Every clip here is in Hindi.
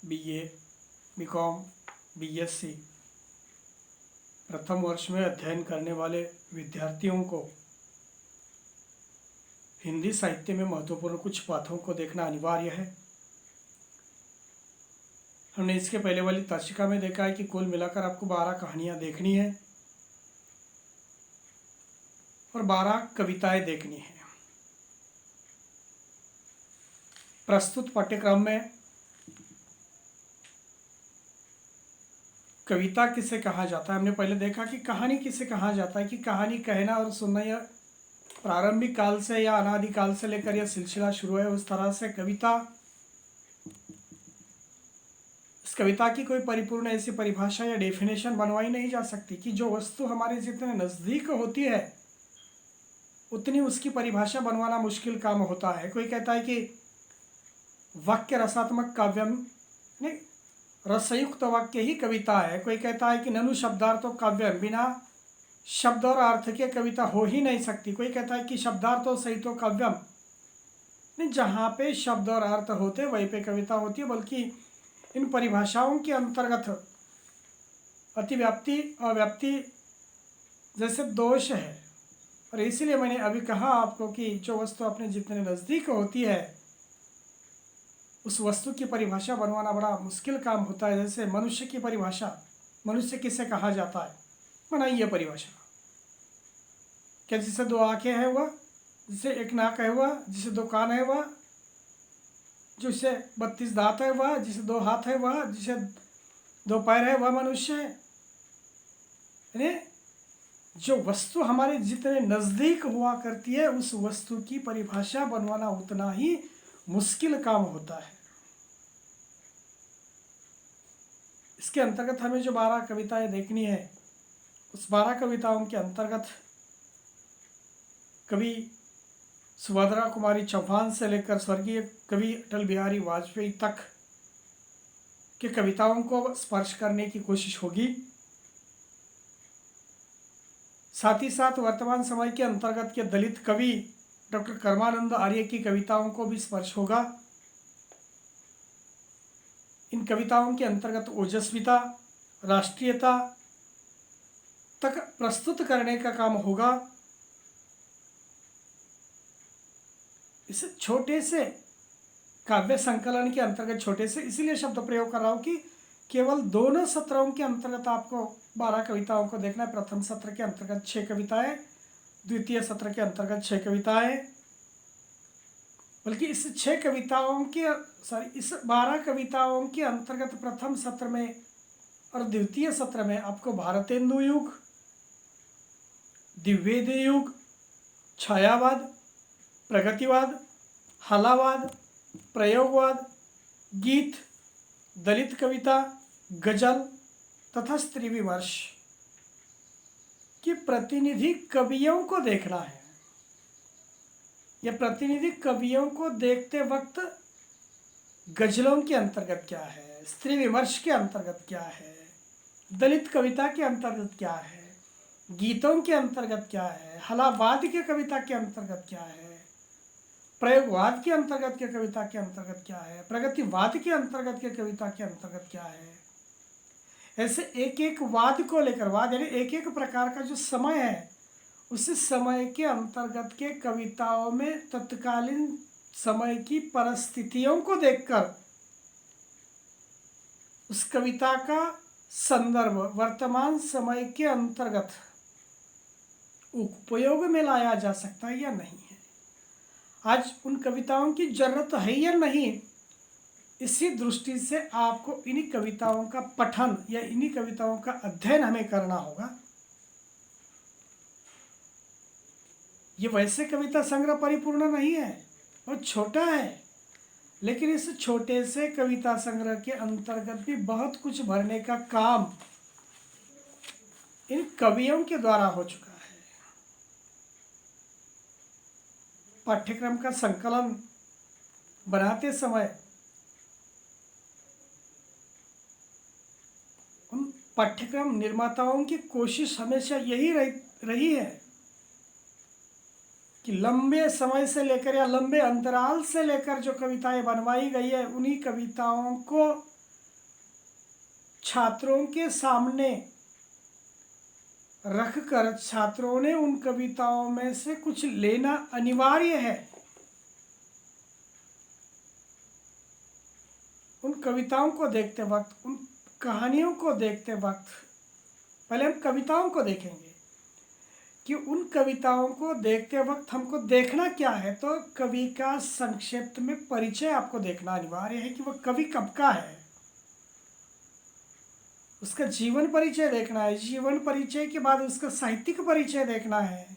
बीए, बीकॉम, बीएससी प्रथम वर्ष में अध्ययन करने वाले विद्यार्थियों को हिंदी साहित्य में महत्वपूर्ण कुछ पाठों को देखना अनिवार्य है। हमने इसके पहले वाली ताशिका में देखा है कि कुल मिलाकर आपको 12 कहानियाँ देखनी है और 12 कविताएं देखनी है। प्रस्तुत पाठ्यक्रम में कविता किसे कहा जाता है, हमने पहले देखा कि कहानी किसे कहा जाता है, कि कहानी कहना और सुनना यह प्रारंभिक काल से या अनादिकाल से लेकर यह सिलसिला शुरू है। उस तरह से इस कविता की कोई परिपूर्ण ऐसी परिभाषा या डेफिनेशन बनवाई नहीं जा सकती कि जो वस्तु हमारे जितने नज़दीक होती है उतनी उसकी परिभाषा बनवाना मुश्किल काम होता है। कोई कहता है कि वाक्य रसात्मक काव्यम नहीं, रसयुक्त वाक्य ही कविता है। कोई कहता है कि ननु शब्दार्थो काव्यम, बिना शब्द और अर्थ के कविता हो ही नहीं सकती। कोई कहता है कि शब्दार्थो सहितो काव्यम, नहीं, जहाँ पे शब्द और अर्थ होते वहीं पे कविता होती है। बल्कि इन परिभाषाओं के अंतर्गत अतिव्याप्ति अव्याप्ति जैसे दोष है, और इसीलिए मैंने अभी कहा आपको कि जो वस्तु अपने जितने नज़दीक होती है उस वस्तु की परिभाषा बनवाना बड़ा मुश्किल काम होता है। जैसे मनुष्य की परिभाषा, मनुष्य किसे कहा जाता है, बनाइए परिभाषा। क्या जिसे 2 आंखें हैं वह, जिसे 1 नाक है वह, जिसे 2 कान है वह, जिसे 32 दांत है वह, जिसे 2 हाथ है वह, जिसे 2 पैर है वह मनुष्य है। यानी जो वस्तु हमारे जितने नज़दीक हुआ करती है उस वस्तु की परिभाषा बनवाना उतना ही मुश्किल काम होता है। इसके अंतर्गत हमें जो 12 कविताएं देखनी है, उस 12 कविताओं के अंतर्गत कवि सुभद्रा कुमारी चौहान से लेकर स्वर्गीय कवि अटल बिहारी वाजपेयी तक के कविताओं को स्पर्श करने की कोशिश होगी। साथ ही साथ वर्तमान समय के अंतर्गत के दलित कवि डॉक्टर कर्मानंद आर्य की कविताओं को भी स्पर्श होगा। इन कविताओं के अंतर्गत ओजस्विता, राष्ट्रीयता तक प्रस्तुत करने का काम होगा। इस छोटे से काव्य संकलन के अंतर्गत, छोटे से इसीलिए शब्द प्रयोग कर रहा हूँ कि केवल दोनों सत्रों के अंतर्गत आपको 12 कविताओं को देखना है। प्रथम सत्र के अंतर्गत 6 कविताएं, द्वितीय सत्र के अंतर्गत 6 कविताएं। बल्कि इस 12 कविताओं के अंतर्गत प्रथम सत्र में और द्वितीय सत्र में आपको भारतेंदु युग, द्विवेद युग, छायावाद, प्रगतिवाद, हलावाद, प्रयोगवाद, गीत, दलित कविता, गजल तथा स्त्री विमर्श की प्रतिनिधि कवियों को देखना है। यह प्रतिनिधि कवियों को देखते वक्त गजलों के अंतर्गत क्या है, स्त्री विमर्श के अंतर्गत क्या है, दलित कविता के अंतर्गत क्या है, गीतों के अंतर्गत क्या है, हलावाद के कविता के अंतर्गत क्या है, प्रयोगवाद के अंतर्गत के कविता के अंतर्गत क्या है, प्रगतिवाद के अंतर्गत के कविता के अंतर्गत क्या है। ऐसे एक एक वाद को लेकर, वाद यानी एक एक प्रकार का जो समय है, उस समय के अंतर्गत के कविताओं में तत्कालीन समय की परिस्थितियों को देखकर उस कविता का संदर्भ वर्तमान समय के अंतर्गत उपयोग में लाया जा सकता है या नहीं है। आज उन कविताओं की जरूरत है या नहीं, इसी दृष्टि से आपको इन्हीं कविताओं का पठन या इन्हीं कविताओं का अध्ययन हमें करना होगा। ये वैसे कविता संग्रह परिपूर्ण नहीं है, बहुत छोटा है, लेकिन इस छोटे से कविता संग्रह के अंतर्गत भी बहुत कुछ भरने का काम इन कवियों के द्वारा हो चुका है। पाठ्यक्रम का संकलन बनाते समय उन पाठ्यक्रम निर्माताओं की कोशिश हमेशा यही रही है कि लंबे समय से लेकर या लंबे अंतराल से लेकर जो कविताएं बनवाई गई है उन्हीं कविताओं को छात्रों के सामने रखकर छात्रों ने उन कविताओं में से कुछ लेना अनिवार्य है। उन कविताओं को देखते वक्त, उन कहानियों को देखते वक्त पहले हम कविताओं को देखेंगे कि उन कविताओं को देखते वक्त हमको देखना क्या है। तो कवि का संक्षिप्त में परिचय आपको देखना अनिवार्य है कि वह कवि कब का है। उसका जीवन परिचय देखना है। जीवन परिचय के बाद उसका साहित्यिक परिचय देखना है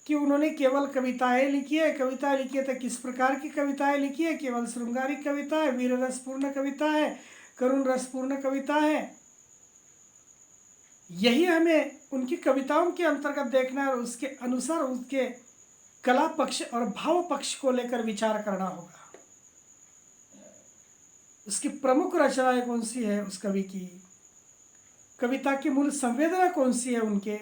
कि उन्होंने केवल कविताएं लिखी है। कविताएं लिखी है तो किस प्रकार की कविताएं लिखी है। केवल श्रृंगारिक कविता है, वीर रसपूर्ण कविता है, करुण रसपूर्ण कविता है। यही हमें उनकी कविताओं के अंतर्गत देखना है और उसके अनुसार उसके कला पक्ष और भाव पक्ष को लेकर विचार करना होगा। उसकी प्रमुख रचनाएं कौन सी है उस कवि की, कविता की मूल संवेदना कौन सी है उनके।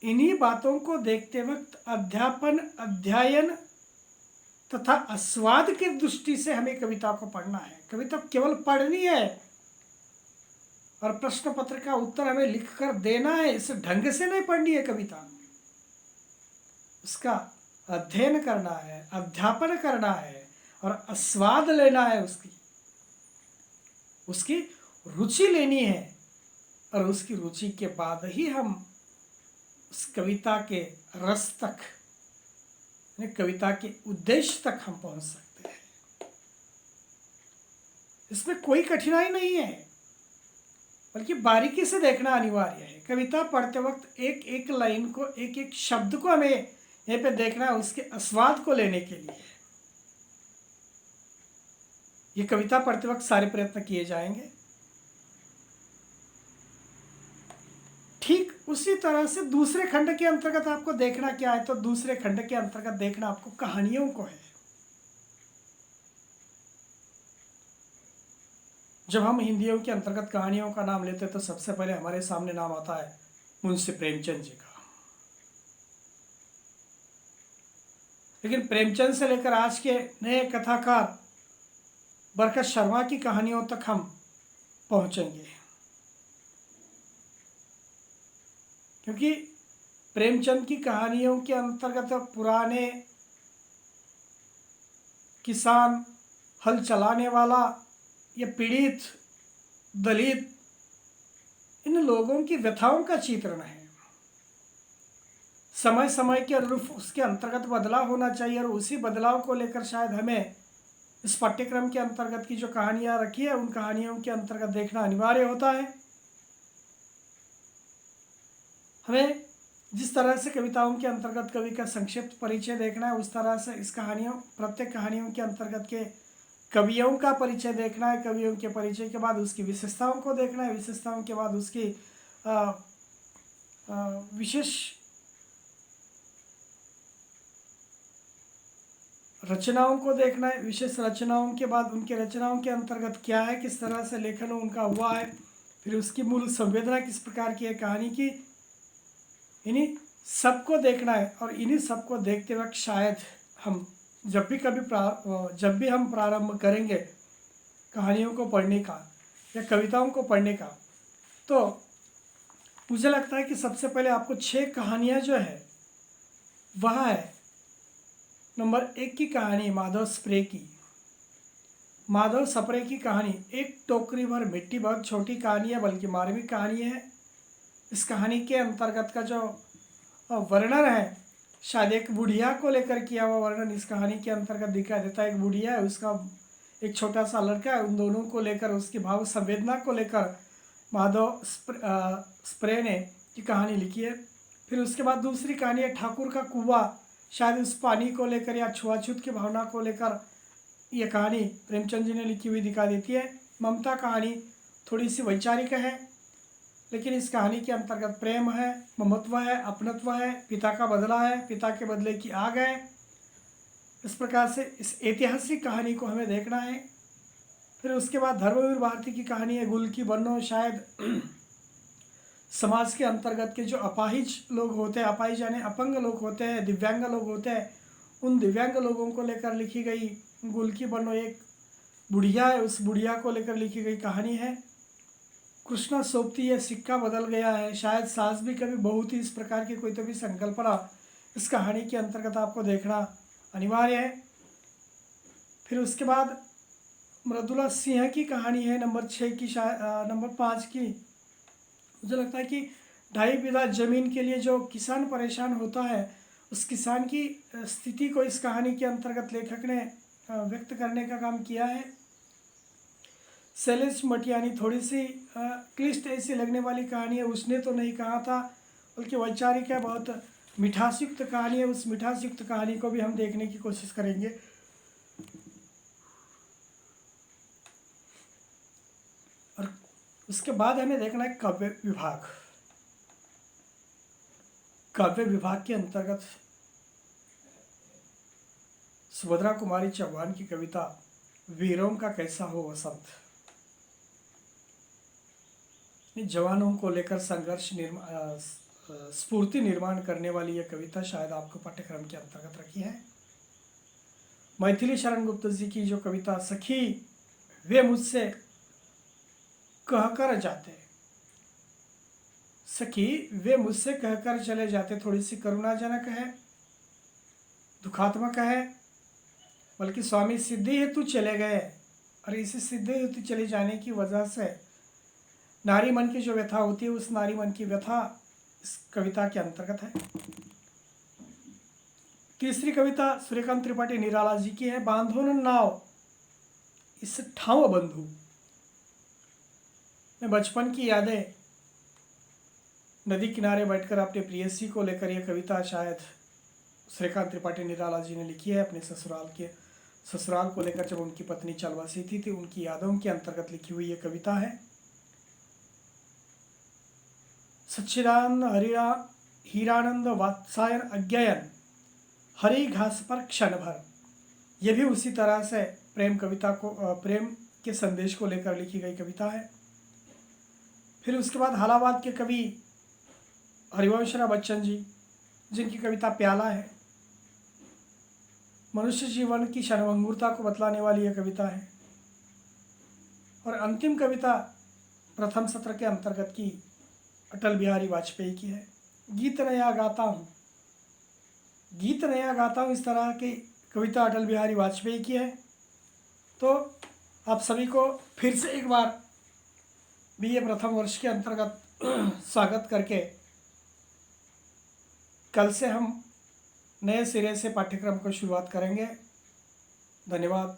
इन्हीं बातों को देखते वक्त अध्यापन, अध्ययन तथा आस्वाद की दृष्टि से हमें कविता को पढ़ना है। कविता केवल पढ़नी है और प्रश्न पत्र का उत्तर हमें लिखकर देना है, इस ढंग से नहीं पढ़नी है कविता। उसका अध्ययन करना है, अध्यापन करना है और आस्वाद लेना है, उसकी रुचि लेनी है। और उसकी रुचि के बाद ही हम उस कविता के रस तक, कविता के उद्देश्य तक हम पहुंच सकते हैं। इसमें कोई कठिनाई नहीं है, बल्कि बारीकी से देखना अनिवार्य है। कविता पढ़ते वक्त एक एक लाइन को, एक एक शब्द को हमें यहाँ पे देखना है उसके आस्वाद को लेने के लिए। ये कविता पढ़ते वक्त सारे प्रयत्न किए जाएंगे। ठीक उसी तरह से दूसरे खंड के अंतर्गत आपको देखना क्या है, तो दूसरे खंड के अंतर्गत देखना आपको कहानियों को है। जब हम हिंदियों के अंतर्गत कहानियों का नाम लेते हैं तो सबसे पहले हमारे सामने नाम आता है मुंशी प्रेमचंद जी का। लेकिन प्रेमचंद से लेकर आज के नए कथाकार बरकत शर्मा की कहानियों तक हम पहुंचेंगे, क्योंकि प्रेमचंद की कहानियों के अंतर्गत पुराने किसान, हल चलाने वाला या पीड़ित, दलित, इन लोगों की व्यथाओं का चित्रण है। समय समय के अनुरूप उसके अंतर्गत बदलाव होना चाहिए और उसी बदलाव को लेकर शायद हमें इस पाठ्यक्रम के अंतर्गत की जो कहानियां रखी है उन कहानियों के अंतर्गत देखना अनिवार्य होता है। हमें जिस तरह से कविताओं के अंतर्गत कवि का संक्षिप्त परिचय देखना है, उस तरह से इस प्रत्येक कहानियों के अंतर्गत के कवियों का परिचय देखना है। कवियों के परिचय के बाद उसकी विशेषताओं को देखना है। विशेषताओं के बाद उसकी विशेष रचनाओं को देखना है। विशेष रचनाओं के बाद उनके रचनाओं के अंतर्गत क्या है, किस तरह से लेखन उनका हुआ है, फिर उसकी मूल संवेदना किस प्रकार की है कहानी की, इन्हीं सबको देखना है। और इन्हीं सबको देखते वक्त शायद हम जब भी हम प्रारंभ करेंगे कहानियों को पढ़ने का या कविताओं को पढ़ने का, तो मुझे लगता है कि सबसे पहले आपको 6 कहानियाँ जो है वह है। नंबर 1 की कहानी माधव स्प्रे की। माधव स्प्रे की कहानी एक टोकरी भर मिट्टी, बहुत छोटी कहानी है बल्कि मार्मिक कहानी है। इस कहानी के अंतर्गत का जो वर्णन है शायद एक बुढ़िया को लेकर किया हुआ वर्णन इस कहानी के अंतर्गत दिखाई देता है। एक बुढ़िया है, उसका एक छोटा सा लड़का है, उन दोनों को लेकर, उसकी भाव संवेदना को लेकर माधव स्प्रे ने की कहानी लिखी है। फिर उसके बाद दूसरी कहानी है ठाकुर का कुआं। शायद उस पानी को लेकर या छुआछूत की भावना को लेकर यह कहानी प्रेमचंद जी ने लिखी हुई दिखाई देती है। ममता कहानी थोड़ी सी वैचारिक है, लेकिन इस कहानी के अंतर्गत प्रेम है, ममत्व है, अपनत्व है, पिता का बदला है, पिता के बदले की आग है। इस प्रकार से इस ऐतिहासिक कहानी को हमें देखना है। फिर उसके बाद धर्मवीर भारती की कहानी है गुल की बनो। शायद समाज के अंतर्गत के जो अपाहिज लोग होते हैं, अपाहिज यानी अपंग लोग होते हैं, दिव्यांग लोग होते हैं, उन दिव्यांग लोगों को लेकर लिखी गई गुल की बनो एक बुढ़िया है, उस बुढ़िया को लेकर लिखी गई कहानी है। कृष्णा सोबती है, सिक्का बदल गया है, शायद सास भी कभी बहू थी, इस प्रकार की कोई तो भी संकल्पना इस कहानी के अंतर्गत आपको देखना अनिवार्य है। फिर उसके बाद मृदुला सिंह की कहानी है नंबर 6 की, नंबर 5 की। मुझे लगता है कि 2.5 बीघा जमीन के लिए जो किसान परेशान होता है, उस किसान की स्थिति को इस कहानी के अंतर्गत लेखक ने व्यक्त करने का काम किया है। शैलेश मटियानी, थोड़ी सी क्लिष्ट ऐसी लगने वाली कहानी है, उसने तो नहीं कहा था, बल्कि वैचारिक है, बहुत मिठासयुक्त कहानी है। उस मिठासयुक्त कहानी को भी हम देखने की कोशिश करेंगे। और उसके बाद हमें देखना है काव्य विभाग। काव्य विभाग के अंतर्गत सुभद्रा कुमारी चौहान की कविता वीरों का कैसा हो वसंत। जवानों को लेकर संघर्ष स्फूर्ति निर्माण करने वाली यह कविता शायद आपको पाठ्यक्रम के अंतर्गत रखी है। मैथिली शरण गुप्त जी की जो कविता सखी वे मुझसे कहकर जाते, सखी वे मुझसे कहकर चले जाते, थोड़ी सी करुणाजनक है, दुखात्मक है, बल्कि स्वामी सिद्धि हेतु चले गए और इसी सिद्धि हेतु चले जाने की वजह से नारी मन की जो व्यथा होती है, उस नारी मन की व्यथा इस कविता के अंतर्गत है। तीसरी कविता सूर्यकांत त्रिपाठी निराला जी की है, बांधो न नाव इस ठाव बंधु। मैं बचपन की यादें, नदी किनारे बैठकर अपने प्रेयसी को लेकर यह कविता शायद सूर्यकांत त्रिपाठी निराला जी ने लिखी है। अपने ससुराल को लेकर जब उनकी पत्नी चल बसी थी उनकी यादों के अंतर्गत लिखी हुई यह कविता है। सच्चिदानंद हरिरा हीरानंद वात्सायन अज्ञायन हरी घास पर क्षण भर, यह भी उसी तरह से प्रेम के संदेश को लेकर लिखी गई कविता है। फिर उसके बाद हालाबाद के कवि हरिवंशराव बच्चन जी, जिनकी कविता प्याला है, मनुष्य जीवन की क्षणभंगुरता को बतलाने वाली यह कविता है। और अंतिम कविता प्रथम सत्र के अंतर्गत की अटल बिहारी वाजपेयी की है, गीत नया गाता हूँ। गीत नया गाता हूँ, इस तरह की कविता अटल बिहारी वाजपेयी की है। तो आप सभी को फिर से एक बार बीए प्रथम वर्ष के अंतर्गत स्वागत करके कल से हम नए सिरे से पाठ्यक्रम को शुरुआत करेंगे। धन्यवाद।